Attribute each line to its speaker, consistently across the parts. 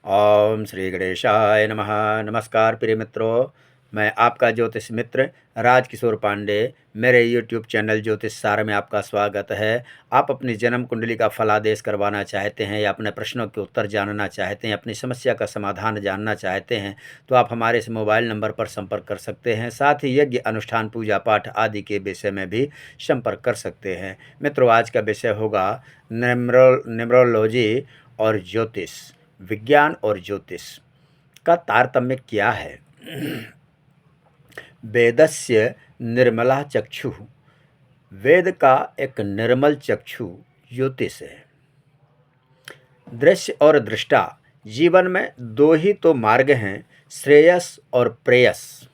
Speaker 1: ओम श्री गणेशाय नमः। नमस्कार प्रिय मित्रों, मैं आपका ज्योतिष मित्र राजकिशोर पांडे। मेरे YouTube चैनल ज्योतिष सार में आपका स्वागत है। आप अपनी जन्म कुंडली का फलादेश करवाना चाहते हैं या अपने प्रश्नों के उत्तर जानना चाहते हैं, अपनी समस्या का समाधान जानना चाहते हैं तो आप हमारे इस मोबाइल नंबर पर संपर्क कर सकते हैं। साथ ही यज्ञ अनुष्ठान पूजा पाठ आदि के विषय में भी संपर्क कर सकते हैं। मित्रों, आज का विषय होगा न्यूमरोलॉजी और ज्योतिष, विज्ञान और ज्योतिष का तारतम्य क्या है। वेदस्य निर्मला चक्षु, वेद का एक निर्मल चक्षु ज्योतिष है। दृश्य और दृष्टा, जीवन में दो ही तो मार्ग हैं, श्रेयस और प्रेयस।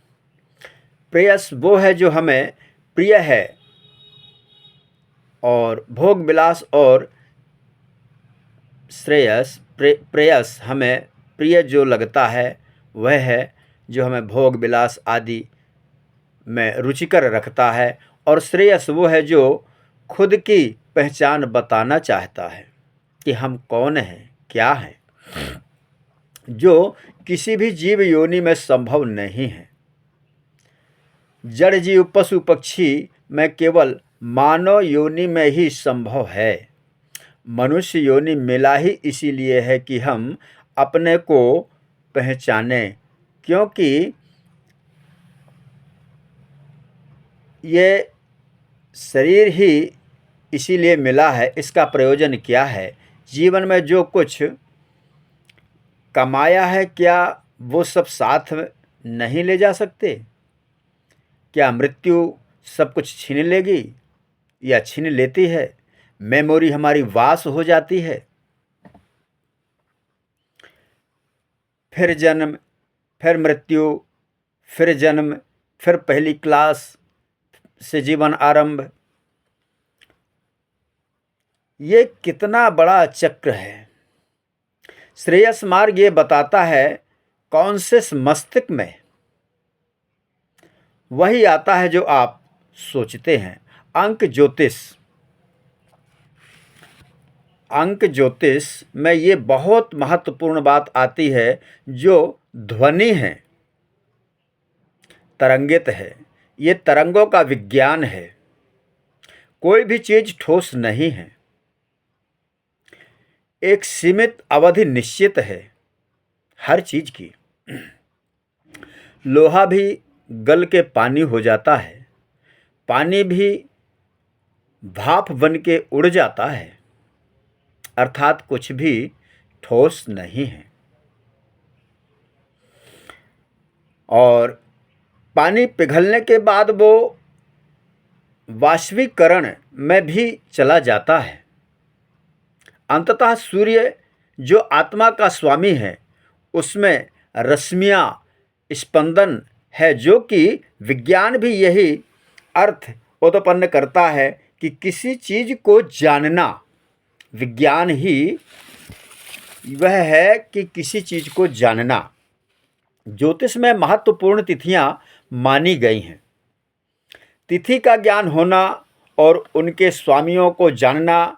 Speaker 1: प्रेयस वो है जो हमें प्रिय है और भोग विलास, और श्रेयस प्रेयस हमें प्रिय जो लगता है वह है जो हमें भोग विलास आदि में रुचिकर रखता है, और श्रेयस वो है जो खुद की पहचान बताना चाहता है कि हम कौन हैं, क्या हैं, जो किसी भी जीव योनि में संभव नहीं है। जड़ जीव पशु पक्षी में केवल मानव योनि में ही संभव है। मनुष्य योनि मिला ही इसीलिए है कि हम अपने को पहचानें, क्योंकि ये शरीर ही इसीलिए मिला है। इसका प्रयोजन क्या है? जीवन में जो कुछ कमाया है, क्या वो सब साथ नहीं ले जा सकते? क्या मृत्यु सब कुछ छीन लेगी या छीन लेती है? मेमोरी हमारी वास हो जाती है, फिर जन्म, फिर मृत्यु, फिर जन्म, फिर पहली क्लास से जीवन आरंभ। ये कितना बड़ा चक्र है। श्रेयस मार्ग ये बताता है कॉन्शियस मस्तिष्क में वही आता है जो आप सोचते हैं। अंक ज्योतिष में ये बहुत महत्वपूर्ण बात आती है जो ध्वनि है, तरंगित है। ये तरंगों का विज्ञान है। कोई भी चीज ठोस नहीं है, एक सीमित अवधि निश्चित है हर चीज की। लोहा भी गल के पानी हो जाता है, पानी भी भाप बन के उड़ जाता है, अर्थात कुछ भी ठोस नहीं है। और पानी पिघलने के बाद वो वाष्पीकरण में भी चला जाता है। अंततः सूर्य जो आत्मा का स्वामी है, उसमें रश्मियाँ, स्पंदन है, जो कि विज्ञान भी यही अर्थ उत्पन्न करता है कि किसी चीज को जानना, विज्ञान ही वह है कि किसी चीज को जानना। ज्योतिष में महत्वपूर्ण तिथियां मानी गई हैं। तिथि का ज्ञान होना और उनके स्वामियों को जानना,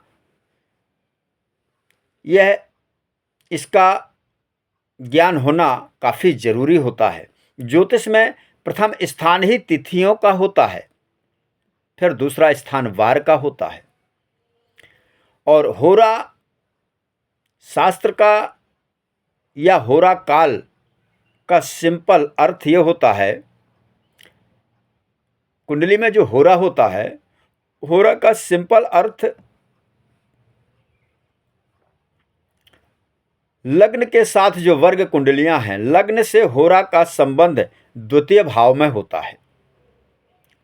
Speaker 1: यह इसका ज्ञान होना काफ़ी जरूरी होता है। ज्योतिष में प्रथम स्थान ही तिथियों का होता है, फिर दूसरा स्थान वार का होता है। और होरा शास्त्र का या होरा काल का सिंपल अर्थ यह होता है, कुंडली में जो होरा होता है, होरा का सिंपल अर्थ लग्न के साथ जो वर्ग कुंडलियां हैं, लग्न से होरा का संबंध द्वितीय भाव में होता है।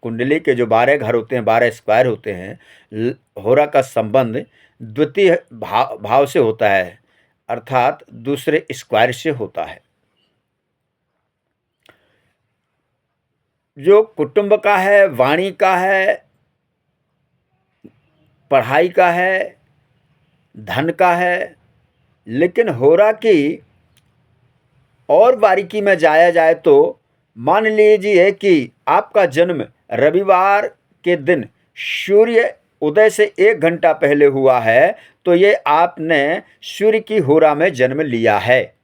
Speaker 1: कुंडली के जो 12 घर होते हैं, 12 स्क्वायर होते हैं, होरा का संबंध द्वितीय भाव से होता है, अर्थात दूसरे स्क्वायर से होता है। जो कुटुंब का है, वाणी का है, पढ़ाई का है, धन का है। लेकिन होरा की और बारीकी में जाया जाए तो मान लीजिए कि आपका जन्म रविवार के दिन सूर्य उदय से 1 घंटा पहले हुआ है, तो ये आपने सूर्य की होरा में जन्म लिया है।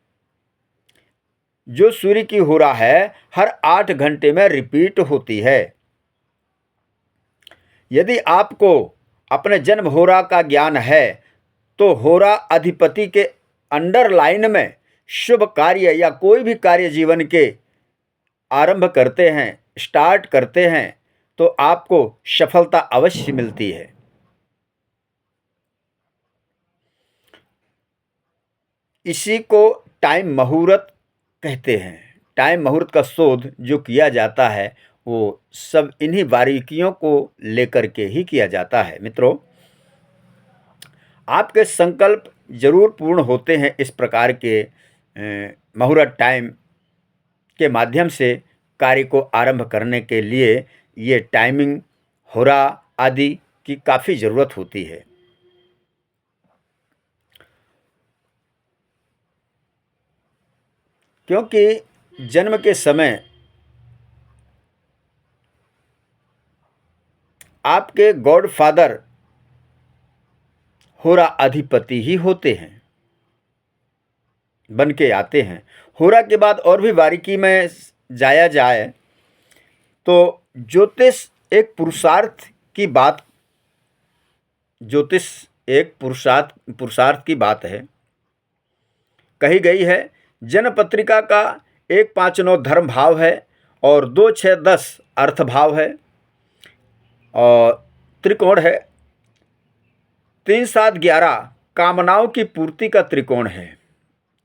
Speaker 1: जो सूर्य की होरा है हर 8 घंटे में रिपीट होती है। यदि आपको अपने जन्म होरा का ज्ञान है तो होरा अधिपति के अंडरलाइन में शुभ कार्य या कोई भी कार्य जीवन के आरंभ करते हैं, स्टार्ट करते हैं तो आपको सफलता अवश्य मिलती है। इसी को टाइम मुहूर्त कहते हैं। टाइम मुहूर्त का शोध जो किया जाता है वो सब इन्हीं बारीकियों को लेकर के ही किया जाता है। मित्रों, आपके संकल्प जरूर पूर्ण होते हैं इस प्रकार के मुहूर्त टाइम के माध्यम से कार्य को आरंभ करने के लिए ये टाइमिंग, होरा आदि की काफ़ी ज़रूरत होती है। क्योंकि जन्म के समय आपके गॉड फादर होरा अधिपति ही होते हैं, बन के आते हैं। होरा के बाद और भी बारीकी में जाया जाए तो ज्योतिष एक पुरुषार्थ की बात, ज्योतिष एक पुरुषार्थ की बात है। कही गई है जन्म पत्रिका का 1, 5, 9 धर्म भाव है और 2, 6, 10 अर्थ भाव है और त्रिकोण है। 3, 7, 11 कामनाओं की पूर्ति का त्रिकोण है।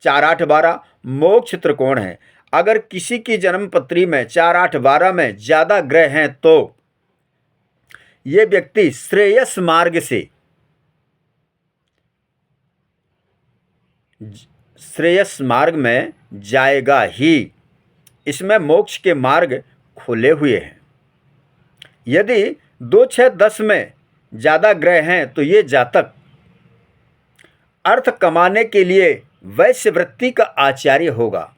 Speaker 1: 4, 8, 12 मोक्ष त्रिकोण है। अगर किसी की जन्म पत्री में 4, 8, 12 में ज़्यादा ग्रह हैं तो ये व्यक्ति श्रेयस मार्ग में जाएगा ही। इसमें मोक्ष के मार्ग खुले हुए हैं। यदि 2, 6, 10 में ज़्यादा ग्रह हैं तो ये जातक अर्थ कमाने के लिए वैश्य वृत्ति का आचार्य होगा।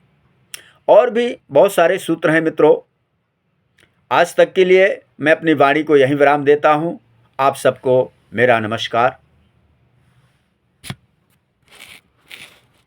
Speaker 1: और भी बहुत सारे सूत्र हैं मित्रों। आज तक के लिए मैं अपनी वाणी को यहीं विराम देता हूँ। आप सबको मेरा नमस्कार।